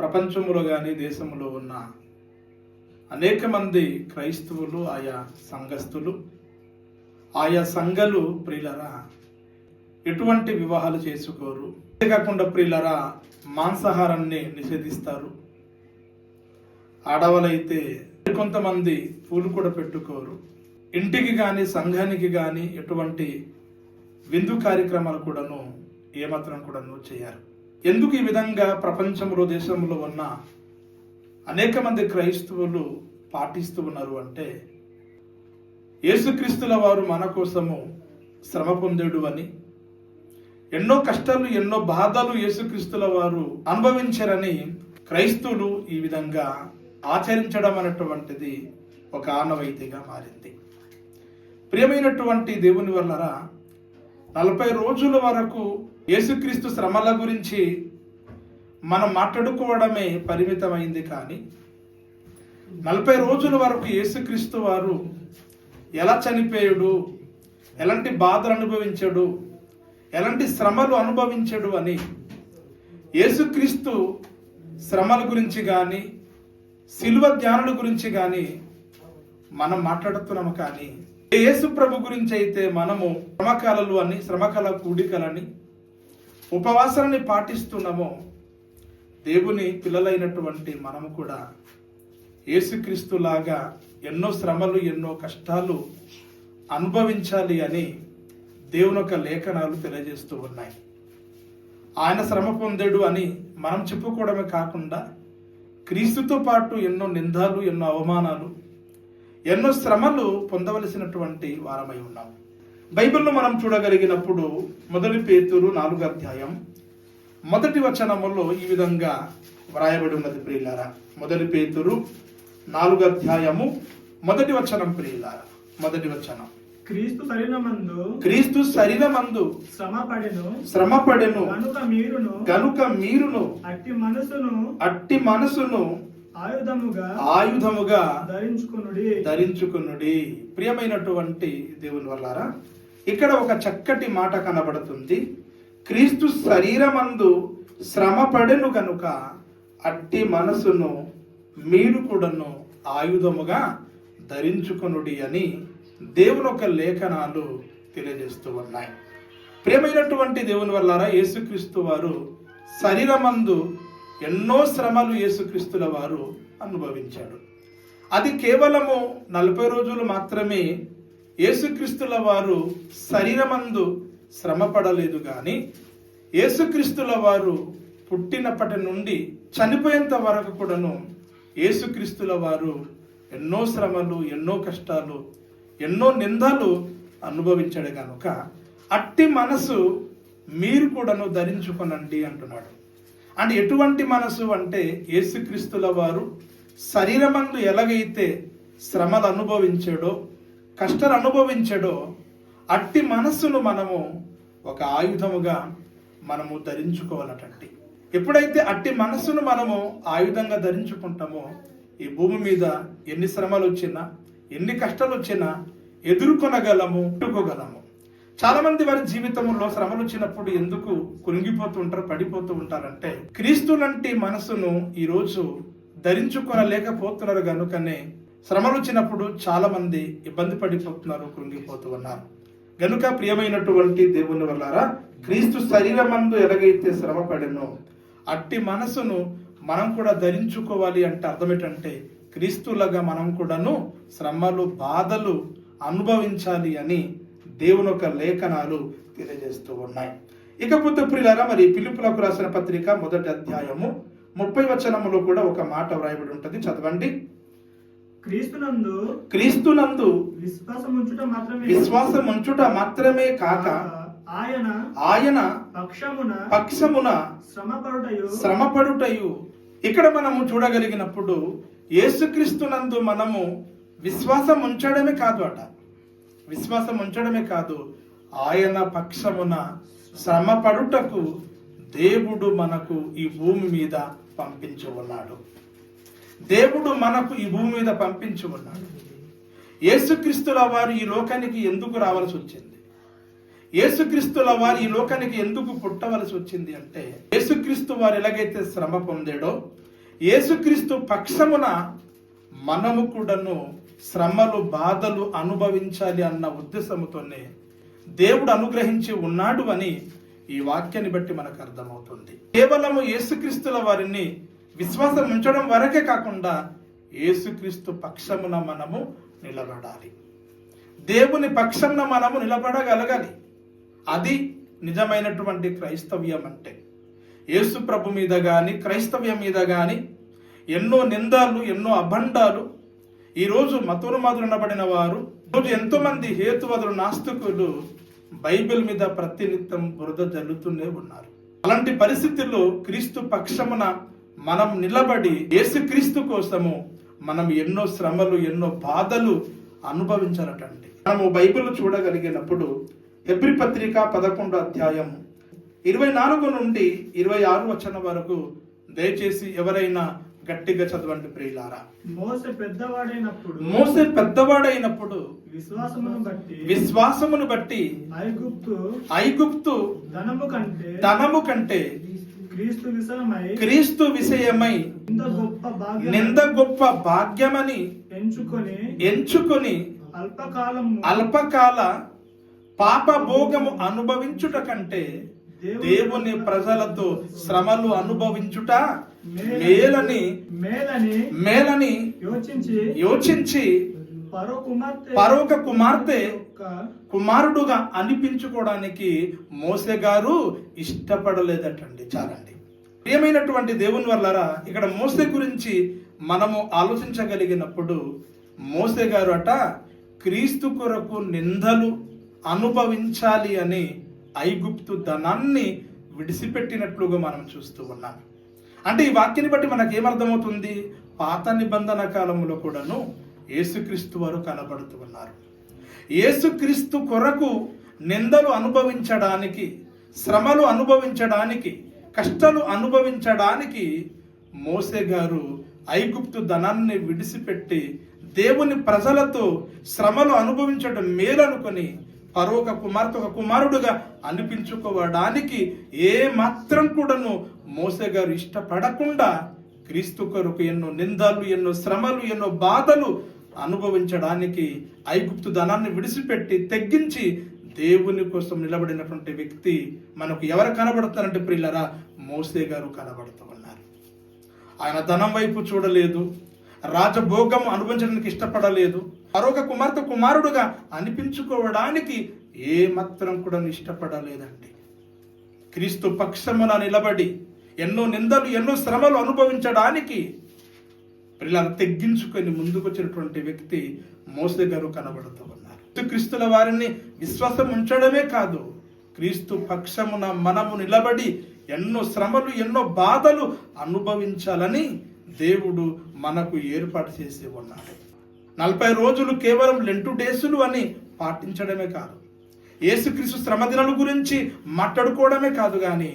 ప్రపంచంలో కానీ దేశంలో ఉన్న అనేక మంది క్రైస్తవులు, ఆయా సంఘస్థులు, ఆయా సంఘాలు ప్రియులరా ఎటువంటి వివాహాలు చేసుకోరు. అంతేకాకుండా ప్రియులరా మాంసాహారాన్ని నిషేధిస్తారు. ఆడవాళ్ళైతే కొంతమంది పూలు కూడా పెట్టుకోరు. ఇంటికి కానీ సంఘానికి కానీ ఎటువంటి విందు కార్యక్రమాలు కూడాను ఏమాత్రం కూడాను చేయరు. ఎందుకు ఈ విధంగా ప్రపంచంలో దేశంలో ఉన్న అనేక మంది క్రైస్తవులు పాటిస్తూ ఉన్నారు అంటే, యేసుక్రీస్తుల వారు మన కోసము శ్రమ పొందాడు అని, ఎన్నో కష్టాలు ఎన్నో బాధలు యేసుక్రీస్తుల వారు అనుభవించారని క్రైస్తవులు ఈ విధంగా ఆచరించడం అనేటువంటిది ఒక ఆనవాయితీగా మారింది. ప్రియమైనటువంటి దేవుని వల్లరా 40 రోజుల వరకు యేసుక్రీస్తు శ్రమల గురించి మనం మాట్లాడుకోవడమే పరిమితమైంది. కానీ 40 రోజుల వరకు యేసుక్రీస్తు వారు ఎలా చనిపోయాడు, ఎలాంటి బాధలు అనుభవించాడు, ఎలాంటి శ్రమలు అనుభవించాడు అని యేసుక్రీస్తు శ్రమల గురించి కానీ శిలువ ధ్యానుల గురించి కానీ మనం మాట్లాడుతున్నాము. కానీ యేసు ప్రభు గురించి అయితే మనము శ్రమకాలలు అని, శ్రమకాల కూడికలని, ఉపవాసాలని పాటిస్తున్నామో, దేవుని పిల్లలైనటువంటి మనము కూడా యేసుక్రీస్తులాగా ఎన్నో శ్రమలు ఎన్నో కష్టాలు అనుభవించాలి అని దేవుని యొక్క లేఖనాలు తెలియజేస్తూ ఉన్నాయి. ఆయన శ్రమ పొందాడు అని మనం చెప్పుకోవడమే కాకుండా క్రీస్తుతో పాటు ఎన్నో నిందాలు, ఎన్నో అవమానాలు, ఎన్నో శ్రమలు పొందవలసినటువంటి వారమై ఉన్నాం. బైబిల్లో మనం చూడగలిగినప్పుడు 1 పేతురు 4వ అధ్యాయం 1వ వచనములో ఈ విధంగా వ్రాయబడి ఉన్నది ప్రియులారా. 1 పేతురు 4వ అధ్యాయము 1వ వచనం ప్రియులారా. 1వ వచనం, క్రీస్తు శరీరమందు శ్రమపడెను గనుక మీరును అట్టి మనసును ఆయుధముగా ధరించుకొనుడి. ప్రియమైనటువంటి దేవుని వల్లారా, ఇక్కడ ఒక చక్కటి మాట కనబడుతుంది. క్రీస్తు శరీరమందు శ్రమపడెను గనుక అట్టి మనసును మీరు కూడాను ఆయుధముగా ధరించుకొనుడి అని దేవుని యొక్క లేఖనాలు తెలియజేస్తూ ఉన్నాయి. ప్రియమైనటువంటి దేవుని వల్లారా, యేసుక్రీస్తు వారు శరీరమందు ఎన్నో శ్రమలు యేసుక్రీస్తుల వారు అనుభవించాడు. అది కేవలము 40 రోజులు మాత్రమే యేసుక్రీస్తుల వారు శరీరమందు శ్రమ పడలేదు. కానీ యేసుక్రీస్తుల వారు పుట్టినప్పటి నుండి చనిపోయేంత వరకు కూడాను యేసుక్రీస్తుల వారు ఎన్నో శ్రమలు, ఎన్నో కష్టాలు, ఎన్నో నిందలు అనుభవించాడు. కనుక అట్టి మనసు మీరు కూడాను ధరించుకొనండి అంటున్నాడు. అంటే ఎటువంటి మనసు అంటే, యేసుక్రీస్తుల వారు శరీరమందు ఎలాగైతే శ్రమలు అనుభవించాడో, కష్టాలు అనుభవించాడో, అట్టి మనస్సును మనము ఒక ఆయుధముగా మనము ధరించుకోవాలటండి. ఎప్పుడైతే అట్టి మనస్సును మనము ఆయుధంగా ధరించుకుంటామో, ఈ భూమి మీద ఎన్ని శ్రమలు వచ్చినా, ఎన్ని కష్టాలు వచ్చినా ఎదుర్కొనగలము, పెట్టుకోగలము. చాలా మంది వారి జీవితంలో శ్రమలు వచ్చినప్పుడు ఎందుకు కురింగిపోతూ ఉంటారు, పడిపోతూ ఉంటారంటే, క్రీస్తు లాంటి మనసును ఈరోజు ధరించుకొనలేకపోతున్నారు. కనుకనే శ్రమలు వచ్చినప్పుడు చాలా మంది ఇబ్బంది పడిపోతున్నారు, కురింగిపోతూ ఉన్నారు. గనుక ప్రియమైనటువంటి దేవుని వల్లారా, క్రీస్తు శరీరమందు ఎలాగైతే శ్రమ పడెనో అట్టి మనసును మనం కూడా ధరించుకోవాలి. అంటే అర్థం ఏంటంటే, క్రీస్తులాగా మనం కూడాను శ్రమలు, బాధలు అనుభవించాలి అని దేవుని యొక్క లేఖనాలు తెలియజేస్తూ ఉన్నాయి. ఇకపోతే ప్రియులారా, మరి ఫిలిప్పులకు రాసిన పత్రిక 1వ అధ్యాయము 30వ వచనములో కూడా ఒక మాట వ్రాయబడి ఉంటుంది. చదవండి. క్రీస్తునందు విశ్వాసం ఉంచుట మాత్రమే కాక ఆయన పక్షమున శ్రమపడుటయు. ఇక్కడ మనము చూడగలిగినప్పుడు యేసుక్రీస్తునందు మనము విశ్వాసం ఉంచడమే కాదు అట, విశ్వాసం ఉంచడమే కాదు, ఆయన పక్షమున శ్రమపడుటకు దేవుడు మనకు ఈ భూమి మీద పంపించి ఉన్నాడు. దేవుడు మనకు ఈ భూమి మీద పంపించి ఉన్నాడు. యేసుక్రీస్తుల వారు ఈ లోకానికి ఎందుకు రావాల్సి వచ్చింది? యేసుక్రీస్తుల వారు ఈ లోకానికి ఎందుకు పుట్టవలసి వచ్చింది అంటే, యేసుక్రీస్తు వారు ఎలాగైతే శ్రమ పొందాడో, యేసుక్రీస్తు పక్షమున మనము కూడాను శ్రమలు బాధలు అనుభవించాలి అన్న ఉద్దేశముతోనే దేవుడు అనుగ్రహించి ఉన్నాడు అని ఈ వాక్యాన్ని బట్టి మనకు అర్థమవుతుంది. కేవలము యేసుక్రీస్తుల వారిని విశ్వాసం ఉంచడం వరకే కాకుండా యేసుక్రీస్తు పక్షమున మనము నిలబడాలి. దేవుని పక్షంన మనము నిలబడగలగాలి. అది నిజమైనటువంటి క్రైస్తవ్యం అంటే. యేసు ప్రభు మీద కానీ క్రైస్తవ్యం మీద కానీ ఎన్నో నిందాలు, ఎన్నో అభండాలు, ఈరోజు మతోన్మాదులనబడిన వారు, ఈరోజు ఎంతోమంది హేతువాదులు, నాస్తికులు బైబిల్ మీద ప్రతినిత్యం బురద జల్లుతూనే ఉన్నారు. అలాంటి పరిస్థితుల్లో క్రీస్తు పక్షమున మనం నిలబడి యేసుక్రీస్తు కోసము మనం ఎన్నో శ్రమలు, ఎన్నో బాధలు అనుభవించాలటండి. మనము బైబిల్ చూడగలిగినప్పుడు హెబ్రీ పత్రిక 11వ అధ్యాయం 24 నుండి 26 వచనం వరకు దయచేసి ఎవరైనా గట్టిగా చదవండి ప్రియులారా. మోసే పెద్దవాడైనప్పుడు విశ్వాసమును బట్టి ఐగుప్తు ధనము కంటే క్రీస్తు విషయమై నింద గొప్ప భాగ్యమని ఎంచుకొని అల్పకాల పాప భోగము అనుభవించుట కంటే దేవుని ప్రజలతో శ్రమలు అనుభవించుట మేలని యోచించి పరోక కుమారుడుగా అనిపించుకోవడానికి మోసే గారు ఇష్టపడలేదటండి. చాలండి ప్రియమైనటువంటి దేవుని వల్లరా, ఇక్కడ మోసే గురించి మనము ఆలోచించగలిగినప్పుడు మోసే గారు క్రీస్తు కొరకు నిందలు అనుభవించాలి అని ఐగుప్తు ధనాన్ని విడిచిపెట్టినట్లుగా మనం చూస్తూ ఉన్నాం. అంటే ఈ వాక్యాన్ని బట్టి మనకు ఏమర్థమవుతుంది? పాత నిబంధన కాలంలో కూడాను యేసుక్రీస్తు వారు కనబడుతూ ఉన్నారు. యేసుక్రీస్తు కొరకు నిందలు అనుభవించడానికి, శ్రమలు అనుభవించడానికి, కష్టాలు అనుభవించడానికి మోసే గారు ఐగుప్తు ధనాన్ని విడిచిపెట్టి దేవుని ప్రజలతో శ్రమలు అనుభవించడం మేలనుకొని పరోక కుమార్తె ఒక కుమారుడుగా అనిపించుకోవడానికి ఏ మాత్రం కూడాను మోసే గారు ఇష్టపడకుండా క్రీస్తు కొరకు ఎన్నో నిందలు, ఎన్నో శ్రమలు, ఎన్నో బాధలు అనుభవించడానికి ఐగుప్తు ధనాన్ని విడిచిపెట్టి తెగ్గించి దేవుని కోసం నిలబడినటువంటి వ్యక్తి మనకు ఎవరు కనబడతారంటే ప్రియులారా, మోసే గారు కనబడుతూ ఉన్నారు. ఆయన ధనం వైపు చూడలేదు, రాజభోగం అనుభవించడానికి ఇష్టపడలేదు, మరొక కుమారుడుగా అనిపించుకోవడానికి ఏ మాత్రం కూడా ఇష్టపడలేదండి. క్రీస్తు పక్షమున నిలబడి ఎన్నో నిందలు, ఎన్నో శ్రమలు అనుభవించడానికి పిల్లలు తెగ్గించుకొని ముందుకొచ్చినటువంటి వ్యక్తి మోసే గారు కనబడుతూ ఉన్నారు. క్రీస్తుల వారిని విశ్వాసం ఉంచడమే కాదు, క్రీస్తు పక్షమున మనము నిలబడి ఎన్నో శ్రమలు, ఎన్నో బాధలు అనుభవించాలని దేవుడు మనకు ఏర్పాటు చేసి ఉన్నాడు. 40 రోజులు కేవలం లెంటు డేసులు అని పాటించడమే కాదు, యేసుక్రీస్తు శ్రమ దినాల గురించి మాట్లాడుకోవడమే కాదు, కానీ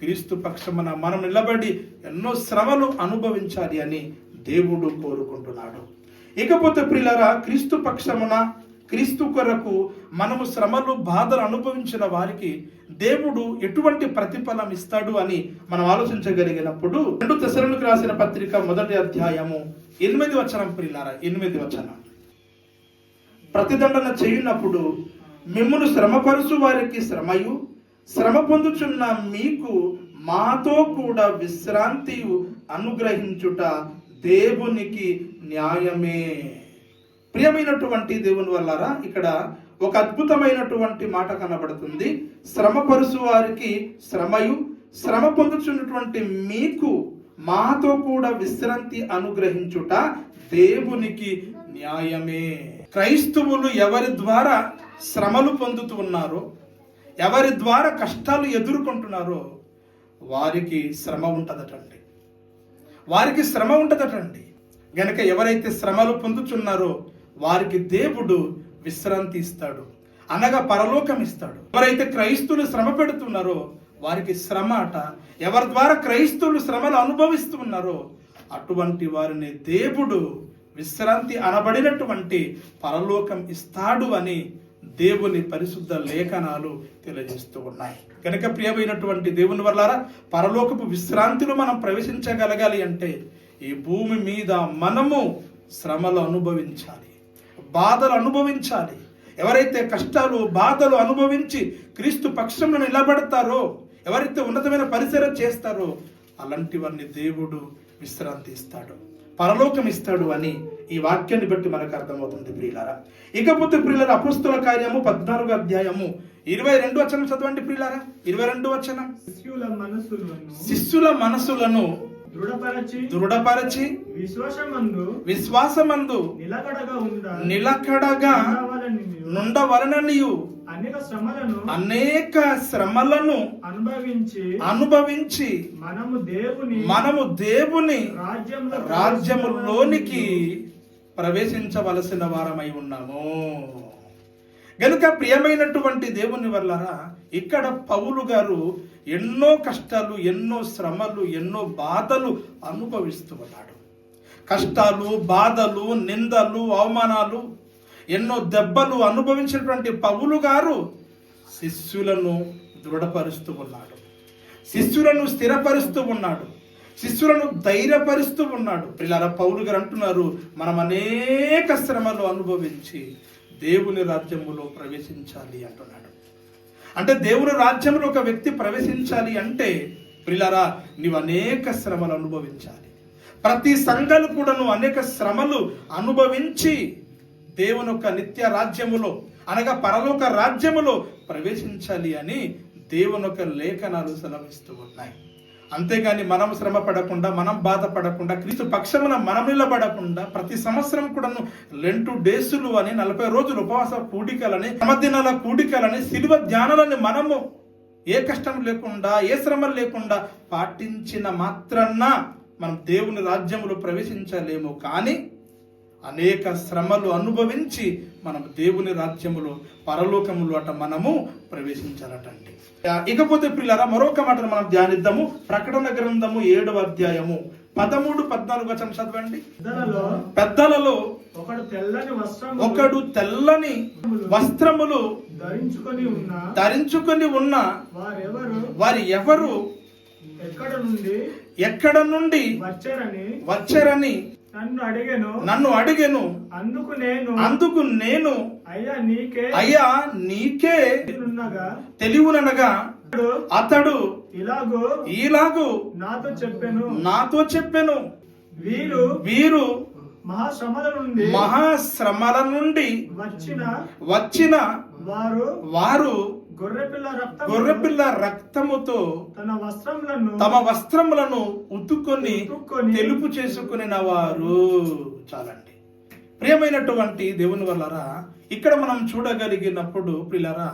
క్రీస్తు పక్షమున మనం నిలబడి ఎన్నో శ్రమలు అనుభవించాలి అని దేవుడు కోరుకుంటున్నాడు. ఇకపోతే ప్రియులారా, క్రీస్తు పక్షమున క్రీస్తు కొరకు మనము శ్రమలు బాధలు అనుభవించిన వారికి దేవుడు ఎటువంటి ప్రతిఫలం ఇస్తాడు అని మనం ఆలోచించగలిగినప్పుడు 2 తెస్సలోనికీయులకు రాసిన పత్రిక 1వ అధ్యాయము 8వ వచనం ప్రియులారా, 8వ వచనం, ప్రతిదండన చేయునప్పుడు మిమ్మును శ్రమపరుచు వారికి శ్రమయు, శ్రమ పొందుచున్న మీకు మాతో కూడా విశ్రాంతి అనుగ్రహించుట దేవునికి న్యాయమే. ప్రియమైనటువంటి దేవుని వల్లరా, ఇక్కడ ఒక అద్భుతమైనటువంటి మాట కనబడుతుంది. శ్రమపరుచు వారికి శ్రమయు, శ్రమ పొందుచున్నటువంటి మీకు మాతో కూడా విశ్రాంతి అనుగ్రహించుట దేవునికి న్యాయమే. క్రైస్తవులు ఎవరి ద్వారా శ్రమలు పొందుతూ ఉన్నారో, ఎవరి ద్వారా కష్టాలు ఎదుర్కొంటున్నారో వారికి శ్రమ ఉంటదటండి, వారికి శ్రమ ఉంటదటండి. గనక ఎవరైతే శ్రమలు పొందుతున్నారో వారికి దేవుడు విశ్రాంతి ఇస్తాడు, అనగా పరలోకం ఇస్తాడు. ఎవరైతే క్రైస్తవులు శ్రమ పెడుతున్నారో వారికి శ్రమ అట. ఎవరి ద్వారా క్రైస్తవులు శ్రమలు అనుభవిస్తూ ఉన్నారో అటువంటి వారిని దేవుడు విశ్రాంతి అనబడినటువంటి పరలోకం ఇస్తాడు అని దేవుని పరిశుద్ధ లేఖనాలు తెలియజేస్తూ ఉన్నాయి. కనుక ప్రియమైనటువంటి దేవుని వల్లారా, పరలోకపు విశ్రాంతిలో మనం ప్రవేశించగలగాలి అంటే ఈ భూమి మీద మనము శ్రమలు అనుభవించాలి, బాధలు అనుభవించాలి. ఎవరైతే కష్టాలు బాధలు అనుభవించి క్రీస్తు పక్షంలో నిలబడతారో, ఎవరైతే ఉన్నతమైన పరిసరం చేస్తారో అలాంటి వారిని దేవుడు విశ్రాంతి ఇస్తాడు, పరలోకం ఇస్తాడు అని ఈ వాక్యాన్ని బట్టి మనకు అర్థమవుతుంది ప్రియులారా. ఇకపోతే ప్రియులారా, అపోస్తుల కార్యము 14వ అధ్యాయము 22వ వచనం చదవండి ప్రియులారా. 22వ వచనం. శిష్యుల మనసులను దృఢపరచి విశ్వాసమందు నిలకడగా నుండవలననియు అనేక శ్రమలను అనుభవించి మనము దేవుని రాజ్యములోనికి ప్రవేశించవలసిన వారమై ఉన్నాము. గనుక ప్రియమైనటువంటి దేవుని వల్లరా, ఇక్కడ పౌలు గారు ఎన్నో కష్టాలు, ఎన్నో శ్రమలు, ఎన్నో బాధలు అనుభవిస్తూ ఉన్నాడు. కష్టాలు, బాధలు, నిందలు, అవమానాలు, ఎన్నో దెబ్బలు అనుభవించినటువంటి పౌలు గారు శిష్యులను దృఢపరుస్తూ ఉన్నాడు, శిష్యులను స్థిరపరుస్తూ ఉన్నాడు, శిష్యులను ధైర్యపరుస్తూ ఉన్నాడు. పిల్లల పౌలు గారు అంటున్నారు, మనం అనేక శ్రమలు అనుభవించి దేవుని రాజ్యములో ప్రవేశించాలి అంటున్నాడు. అంటే దేవుని రాజ్యంలో ఒక వ్యక్తి ప్రవేశించాలి అంటే పిల్లరా, నీవు అనేక శ్రమలు అనుభవించాలి. ప్రతి సంఘాలు కూడాను అనేక శ్రమలు అనుభవించి దేవుని యొక్క నిత్య రాజ్యములో అనగా పరలోక రాజ్యములో ప్రవేశించాలి అని దేవుని యొక్క లేఖనాలు సెలవిస్తూ ఉన్నాయి. అంతేగాని మనం శ్రమ పడకుండా, మనం బాధపడకుండా, క్రీస్తు పక్షమున మనం నిలబడకుండా ప్రతి సంవత్సరం కూడాను లెంటు డేసులు అని 40 రోజులు ఉపవాస కూడికలని, సమదినాల కూడికలని, శిలువ ధ్యానాలని మనము ఏ కష్టం లేకుండా, ఏ శ్రమ లేకుండా పాటించిన మాత్రాన మనం దేవుని రాజ్యములో ప్రవేశించలేము. కానీ అనేక శ్రమలు అనుభవించి మనం దేవుని రాజ్యములో పరలోకములో అట మనము ప్రవేశించాలటండి. ఇకపోతే పిల్లరా, మరొక మాటను మనం ధ్యానిద్దాము. ప్రకటన గ్రంథము 7వ అధ్యాయము 13-14 వచనం చదవండి. పెద్దలలో ఒకడు తెల్లని వస్త్రములు ధరించుకొని ఉన్న వారి ఎవరు ఎక్కడ నుండి వచ్చారని నన్ను అడిగెను. అందుకు నేను అయ్యా నీకే తెలియనగా అతడు ఇలాగు నాతో చెప్పెను, వీరు మహాశ్రమల నుండి వచ్చిన వారు గొర్రెపిల్ల రక్తముతో తమ వస్త్రములను ఉతుక్కొని తెలుపు చేసుకుని వారు. చాలండి. ప్రియమైనటువంటి దేవుని వల్లరా, ఇక్కడ మనం చూడగలిగినప్పుడు పిల్లరా,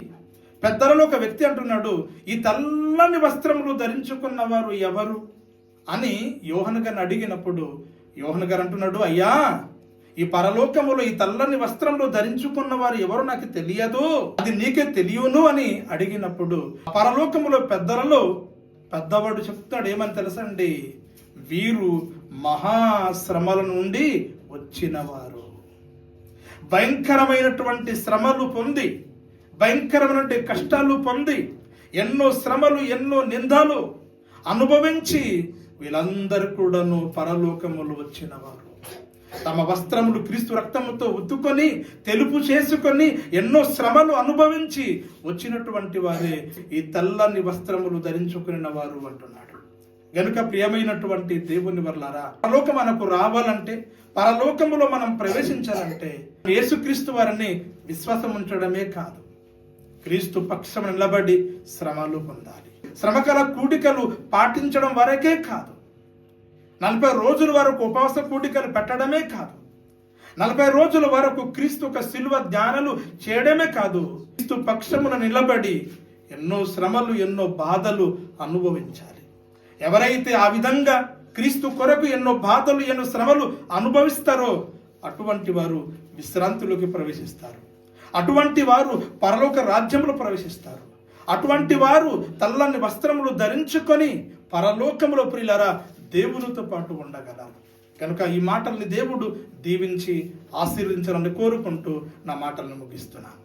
పెద్దలలో ఒక వ్యక్తి అంటున్నాడు, ఈ తెల్లని వస్త్రములు ధరించుకున్న వారు ఎవరు అని యోహాను గారిని అడిగినప్పుడు యోహాను గారు అంటున్నాడు, అయ్యా ఈ పరలోకములో ఈ తెల్లని వస్త్రంలో ధరించుకున్న వారు ఎవరు నాకు తెలియదు, అది నీకే తెలియను అని అడిగినప్పుడు పరలోకములో పెద్దలలో పెద్దవాడు చెప్తాడు, ఏమని తెలుసండి, వీరు మహాశ్రమల నుండి వచ్చిన వారు. భయంకరమైనటువంటి శ్రమలు పొంది, భయంకరమైనటువంటి కష్టాలు పొంది, ఎన్నో శ్రమలు, ఎన్నో నిందలు అనుభవించి వీళ్ళందరూ కూడాను పరలోకములు వచ్చిన వారు. తమ వస్త్రములు క్రీస్తు రక్తముతో ఉత్తుకొని తెలుపు చేసుకొని ఎన్నో శ్రమలు అనుభవించి వచ్చినటువంటి వారే ఈ తెల్లని వస్త్రములు ధరించుకున్న వారు అంటున్నాడు. గనుక ప్రియమైనటువంటి దేవుని వల్లారా, పరలోకం మనకు రావాలంటే, పరలోకములో మనం ప్రవేశించాలంటే యేసుక్రీస్తు వారిని విశ్వాసం ఉంచడమే కాదు, క్రీస్తు పక్షం నిలబడి శ్రమలు పొందాలి. శ్రమకల కూడికలు పాటించడం వరకే కాదు, 40 రోజుల వరకు ఉపవాస కూడికలు పెట్టడమే కాదు, 40 రోజుల వరకు క్రీస్తు ఒక శిలువ ధ్యానాలు చేయడమే కాదు, క్రీస్తు పక్షమున నిలబడి ఎన్నో శ్రమలు, ఎన్నో బాధలు అనుభవించాలి. ఎవరైతే ఆ విధంగా క్రీస్తు కొరకు ఎన్నో బాధలు, ఎన్నో శ్రమలు అనుభవిస్తారో అటువంటి వారు విశ్రాంతిలోకి ప్రవేశిస్తారు, అటువంటి వారు పరలోక రాజ్యంలో ప్రవేశిస్తారు, అటువంటి వారు తెల్లని వస్త్రములు ధరించుకొని పరలోకములో ప్రియులారా దేవునితో పాటు ఉండగలరు. కనుక ఈ మాటల్ని దేవుడు దీవించి ఆశీర్వదించాలని కోరుకుంటూ నా మాటలను ముగిస్తున్నాను.